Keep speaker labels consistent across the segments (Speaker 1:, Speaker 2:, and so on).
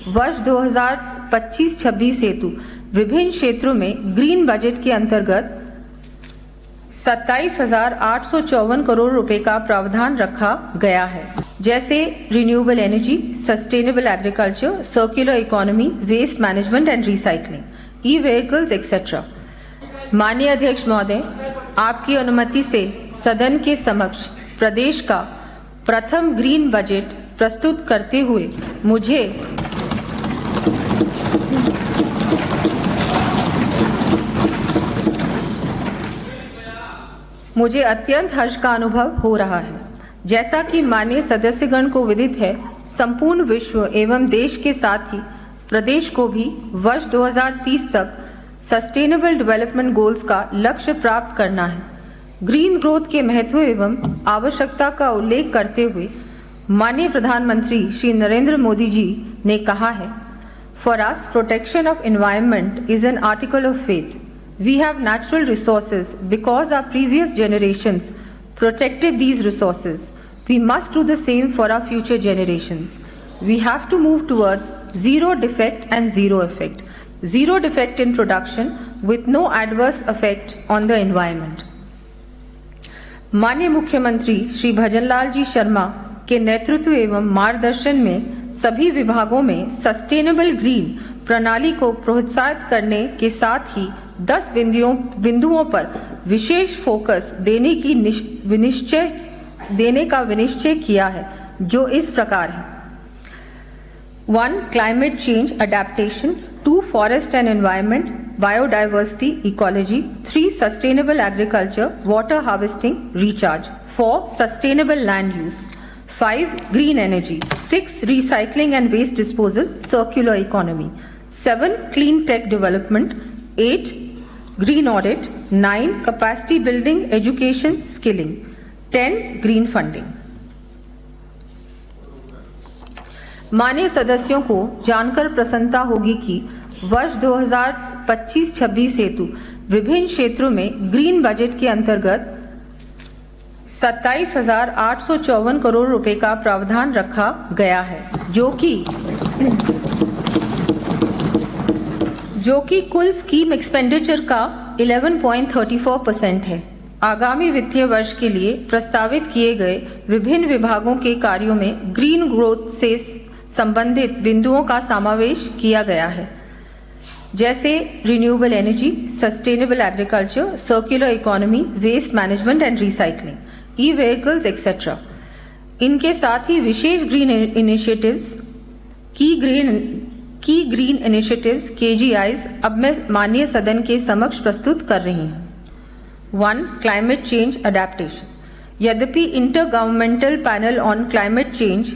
Speaker 1: वर्ष 2025-26 हेतु विभिन्न क्षेत्रों में ग्रीन बजट के अंतर्गत 27,854 करोड़ रुपए का प्रावधान रखा गया है, जैसे renewable energy, sustainable agriculture, circular economy, waste management and recycling, e vehicles etcetera. माननीय अध्यक्ष महोदय, आपकी अनुमति से सदन के समक्ष प्रदेश का प्रथम ग्रीन बजट प्रस्तुत करते हुए मुझे अत्यंत हर्ष का अनुभव हो रहा है। जैसा कि माननीय सदस्यगण को विदित है, संपूर्ण विश्व एवं देश के साथ ही प्रदेश को भी वर्ष 2030 तक सस्टेनेबल डेवलपमेंट गोल्स का लक्ष्य प्राप्त करना है। ग्रीन ग्रोथ के महत्व एवं आवश्यकता का उल्लेख करते हुए माननीय प्रधानमंत्री श्री नरेंद्र मोदी जी ने कहा है, for us protection of environment is an article of faith. We have natural resources because our previous generations protected these resources. We must do the same for our future generations. We have to move towards zero defect and zero effect. Zero defect in production with no adverse effect on the environment. माननीय मुख्यमंत्री श्री भजनलाल जी शर्मा के नेतृत्व एवं मार्गदर्शन में सभी विभागों में सस्टेनेबल ग्रीन प्रणाली को प्रोत्साहित करने के साथ ही 10 बिंदुओं पर विशेष फोकस देने का विनिश्चय किया है, जो इस प्रकार है। 1. Climate change adaptation, 2. Forest and environment, biodiversity, ecology, 3. Sustainable agriculture, water harvesting, recharge, 4. Sustainable land use, 5. Green energy, 6. Recycling and waste disposal, circular economy, 7. Clean tech development, 8. Green audit, 9. Capacity building, education, skilling, 10. Green funding. माननीय सदस्यों को जानकर प्रसन्नता होगी कि वर्ष 2025-26 हेतु विभिन्न क्षेत्रों में ग्रीन बजट के अंतर्गत 27,854 करोड़ रुपए का प्रावधान रखा गया है, जो कि कुल स्कीम एक्सपेंडिचर का 11.34% है। आगामी वित्तीय वर्ष के लिए प्रस्तावित किए गए विभिन्न विभागों के कार्यों में ग्रीन ग्रोथ से संबंधित बिंदुओं का समावेश किया गया है, जैसे renewable energy, sustainable agriculture, circular economy, waste management and recycling, e vehicles etcetera. इनके साथ ही विशेष ग्रीन इनिशिएटिव्स की ग्रीन इनिशिएटिव्स KGIs अब मैं माननीय सदन के समक्ष प्रस्तुत कर रही हूँ। 1. Climate change adaptation. यद्यपि intergovernmental panel on climate change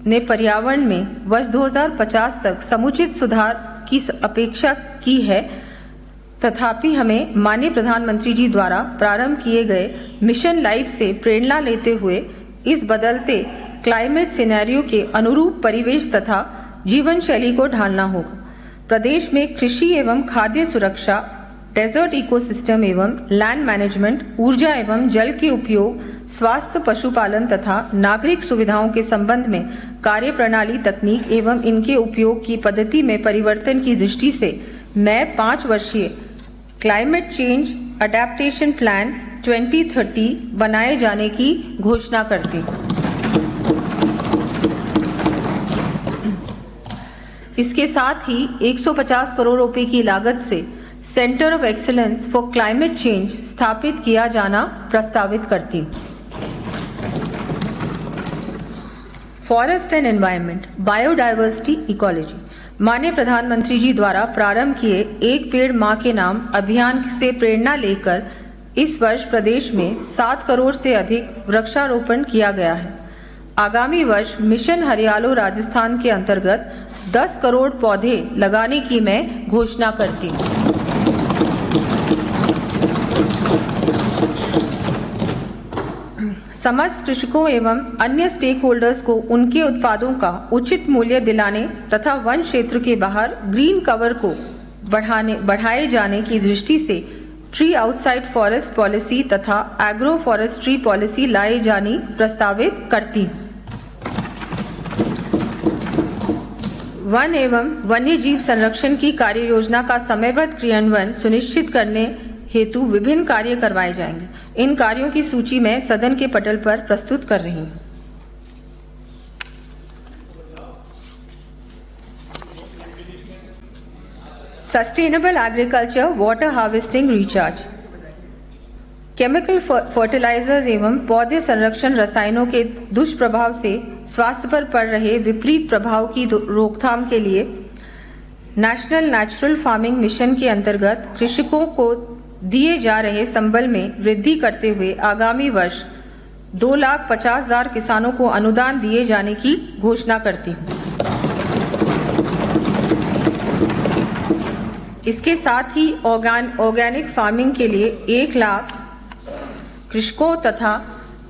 Speaker 1: ने पर्यावरण में वर्ष 2050 तक समुचित सुधार की अपेक्षा की है, तथापि हमें माननीय प्रधानमंत्री जी द्वारा प्रारंभ किए गए मिशन लाइफ से प्रेरणा लेते हुए इस बदलते क्लाइमेट सिनेरियो के अनुरूप परिवेश तथा जीवन शैली को ढालना होगा। प्रदेश में कृषि एवं खाद्य सुरक्षा, डेजर्ट इकोसिस्टम एवं लैंड मैनेजमेंट, ऊर्जा एवं जल के उपयोग, स्वास्थ्य, पशुपालन तथा नागरिक सुविधाओं के संबंध में कार्यप्रणाली, तकनीक एवं इनके उपयोग की पद्धति में परिवर्तन की दृष्टि से मैं 5 वर्षीय क्लाइमेट चेंज अडेप्टेशन प्लान 2030 बनाए जाने की घोषणा करती हूँ। इसके साथ ही 150 करोड़ रुपए की लागत से centre of excellence for climate change स्थापित किया जाना प्रस्तावित करती हूँ। Forest and environment, biodiversity, ecology. माननीय प्रधानमंत्री जी द्वारा प्रारंभ किए एक पेड़ मां के नाम अभियान से प्रेरणा लेकर इस वर्ष प्रदेश में 7 करोड़ से अधिक वृक्षारोपण किया गया है। आगामी वर्ष मिशन हरियालो राजस्थान के अंतर्गत 10 करोड़ पौधे लगाने की मैं घोषणा करती हूँ। समस्त कृषकों एवं अन्य स्टेक होल्डर्स को उनके उत्पादों का उचित मूल्य दिलाने तथा वन क्षेत्र के बाहर ग्रीन कवर को बढ़ाए जाने की दृष्टि से ट्री आउटसाइड फॉरेस्ट पॉलिसी तथा एग्रो फॉरेस्ट्री पॉलिसी लाए जानी प्रस्तावित करती हूँ। वन एवं वन्य जीव संरक्षण की कार्य योजना का समयबद्ध क्रियान्वयन सुनिश्चित करने हेतु विभिन्न कार्य करवाए जाएंगे। इन कार्यों की सूची मैं सदन के पटल पर प्रस्तुत कर रही हूँ। Sustainable agriculture, water harvesting, recharge. Chemical fertilisers एवं पौधे संरक्षण रसायनों के दुष्प्रभाव से स्वास्थ्य पर पड़ रहे विपरीत प्रभाव की रोकथाम के लिए नेशनल नेचुरल फार्मिंग मिशन के अंतर्गत कृषकों को दिए जा रहे संबल में वृद्धि करते हुए आगामी वर्ष 2,50,000 किसानों को अनुदान दिए जाने की घोषणा करती हूँ। इसके साथ ही ऑर्गेनिक फार्मिंग के लिए 1 लाख कृषकों तथा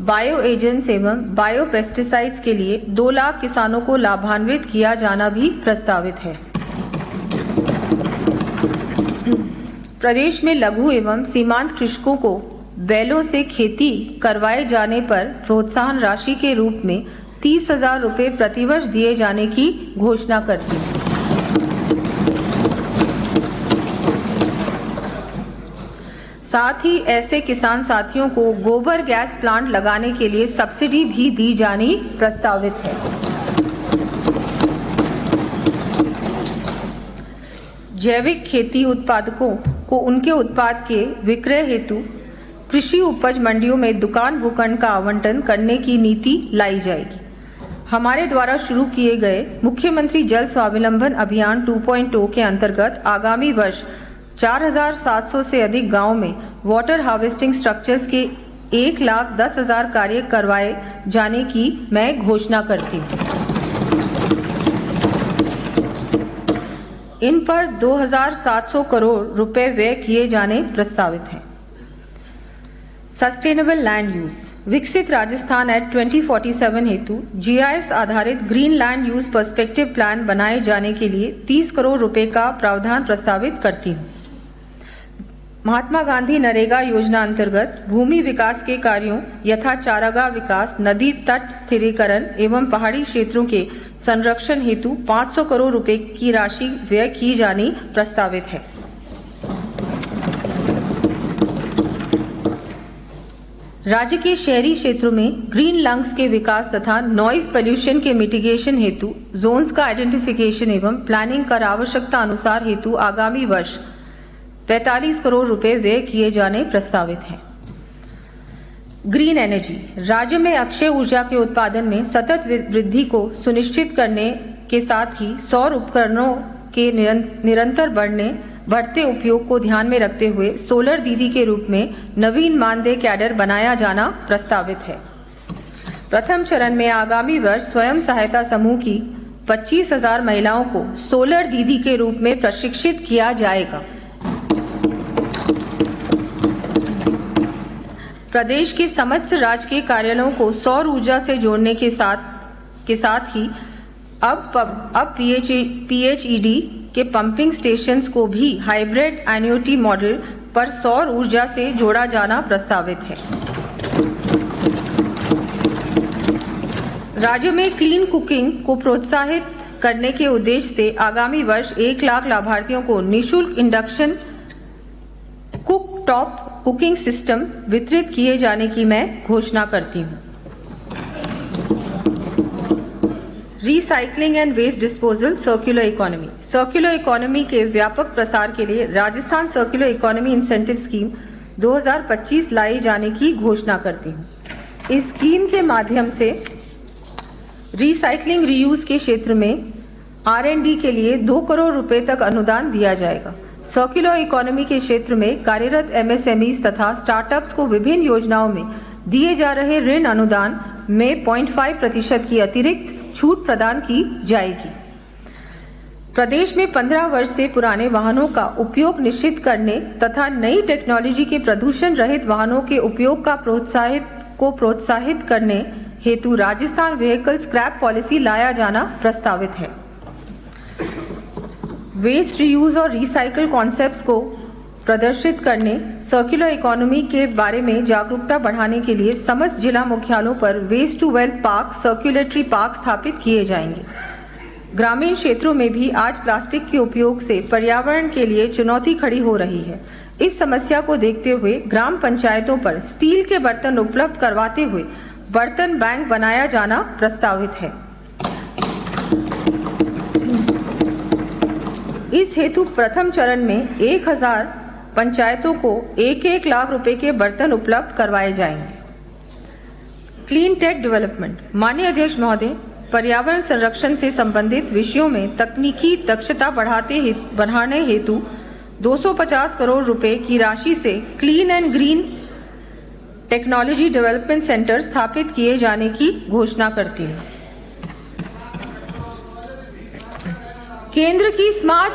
Speaker 1: बायो एजेंट्स एवं बायो पेस्टिसाइड्स के लिए 2 लाख किसानों को लाभान्वित किया जाना भी प्रस्तावित है। प्रदेश में लघु एवं सीमांत कृषकों को बैलों से खेती करवाए जाने पर प्रोत्साहन राशि के रूप में 30,000 रुपये प्रतिवर्ष दिए जाने की घोषणा करती हूँ। साथ ही ऐसे किसान साथियों को गोबर गैस प्लांट लगाने के लिए सब्सिडी भी दी जानी प्रस्तावित है। जैविक खेती उत्पादकों को उनके उत्पाद के विक्रय हेतु कृषि उपज मंडियों में दुकान भूखंड का आवंटन करने की नीति लाई जाएगी। हमारे द्वारा शुरू किए गए मुख्यमंत्री जल स्वावलंबन अभियान 2.0 के अंतर्गत आगामी वर्ष 4,700 से अधिक गांवों में वाटर हार्वेस्टिंग स्ट्रक्चर्स के 1,10,000 कार्य करवाए जाने की मैं घोषणा करती हूँ। इन पर 2,700 करोड़ रुपए व्यय किए जाने प्रस्तावित हैं। सस्टेनेबल लैंड यूज, विकसित राजस्थान एक्ट 2047 हेतु GIS आधारित green land use perspective plan बनाए जाने के लिए 30 करोड़ रुपए का प्रावधान प्रस्तावित करती हूँ। महात्मा गांधी नरेगा योजना अंतर्गत भूमि विकास के कार्यों यथा चारागाह विकास, नदी तट स्थिरीकरण एवं पहाड़ी क्षेत्रों के संरक्षण हेतु 500 करोड़ रुपए की राशि व्यय की जानी प्रस्तावित है। राज्य के शहरी क्षेत्रों में ग्रीन लंग्स के विकास तथा नॉइज पोल्यूशन के मिटिगेशन हेतु जोन्स का आइडेंटिफिकेशन एवं प्लानिंग कर आवश्यकता अनुसार हेतु आगामी वर्ष 45 करोड़ रुपए व्यय किए जाने प्रस्तावित हैं। ग्रीन एनर्जी, राज्य में अक्षय ऊर्जा के उत्पादन में सतत वृद्धि को सुनिश्चित करने के साथ ही सौर उपकरणों के निरंतर बढ़ते उपयोग को ध्यान में रखते हुए सोलर दीदी के रूप में नवीन मानदेय कैडर बनाया जाना प्रस्तावित है। प्रथम चरण में आगामी वर्ष स्वयं सहायता समूह की 25,000 महिलाओं को सोलर दीदी के रूप में प्रशिक्षित किया जाएगा। प्रदेश के समस्त राजकीय कार्यालयों को सौर ऊर्जा से जोड़ने के साथ ही अब PHED के पंपिंग स्टेशंस को भी हाइब्रिड एन्युटी मॉडल पर सौर ऊर्जा से जोड़ा जाना प्रस्तावित है। राज्य में क्लीन कुकिंग को प्रोत्साहित करने के उद्देश्य से आगामी वर्ष 1 लाख लाभार्थियों को निःशुल्क induction cooktop cooking system वितरित किए जाने की मैं घोषणा करती हूँ। Recycling and waste disposal, circular economy. Circular economy के व्यापक प्रसार के लिए Rajasthan circular economy incentive scheme 2025 लाई जाने की घोषणा करती हूँ। इस स्कीम के माध्यम से रिसाइकलिंग रीयूज के क्षेत्र में R&D के लिए 2 करोड़ रुपए तक अनुदान दिया जाएगा। सर्कुलर इकोनॉमी के क्षेत्र में कार्यरत MSMEs तथा स्टार्टअप्स को विभिन्न योजनाओं में दिए जा रहे ऋण अनुदान में 0.5% की अतिरिक्त छूट प्रदान की जाएगी। प्रदेश में 15 वर्ष से पुराने वाहनों का उपयोग निश्चित करने तथा नई टेक्नोलॉजी के प्रदूषण रहित वाहनों के उपयोग का प्रोत्साहित करने हेतु राजस्थान व्हीकल स्क्रैप पॉलिसी लाया जाना प्रस्तावित है। वेस्ट रीयूज और रिसाइकल कॉन्सेप्ट्स को प्रदर्शित करने, सर्कुलर इकोनॉमी के बारे में जागरूकता बढ़ाने के लिए समस्त जिला मुख्यालयों पर waste to wealth park, circulatory park स्थापित किए जाएंगे। ग्रामीण क्षेत्रों में भी आज प्लास्टिक के उपयोग से पर्यावरण के लिए चुनौती खड़ी हो रही है। इस समस्या को देखते हुए ग्राम पंचायतों पर स्टील के बर्तन उपलब्ध करवाते हुए बर्तन बैंक बनाया जाना प्रस्तावित है। इस हेतु प्रथम चरण में 1000 पंचायतों को 1-1 लाख रुपए के बर्तन उपलब्ध करवाए जाएंगे। Clean tech development. माननीय अध्यक्ष महोदय, पर्यावरण संरक्षण से संबंधित विषयों में तकनीकी दक्षता बढ़ाने हेतु 250 करोड़ रुपए की राशि से clean and green technology development centre स्थापित किए जाने की घोषणा करती हूँ। केंद्र की स्मार्ट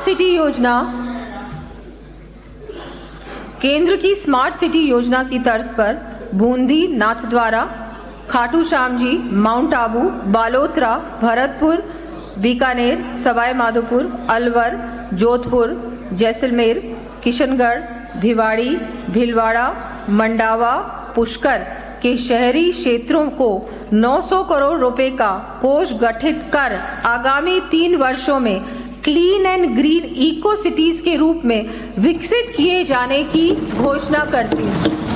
Speaker 1: सिटी योजना की तर्ज पर बूंदी, नाथद्वारा, खाटू श्याम जी, माउंट आबू, बालोतरा, भरतपुर, बीकानेर, सवाई माधोपुर, अलवर, जोधपुर, जैसलमेर, किशनगढ़, भिवाड़ी, भीलवाड़ा, मंडावा, पुष्कर के शहरी क्षेत्रों को 900 करोड़ रुपए का कोष गठित कर आगामी 3 वर्षों में clean and green eco cities के रूप में विकसित किए जाने की घोषणा करती हूँ।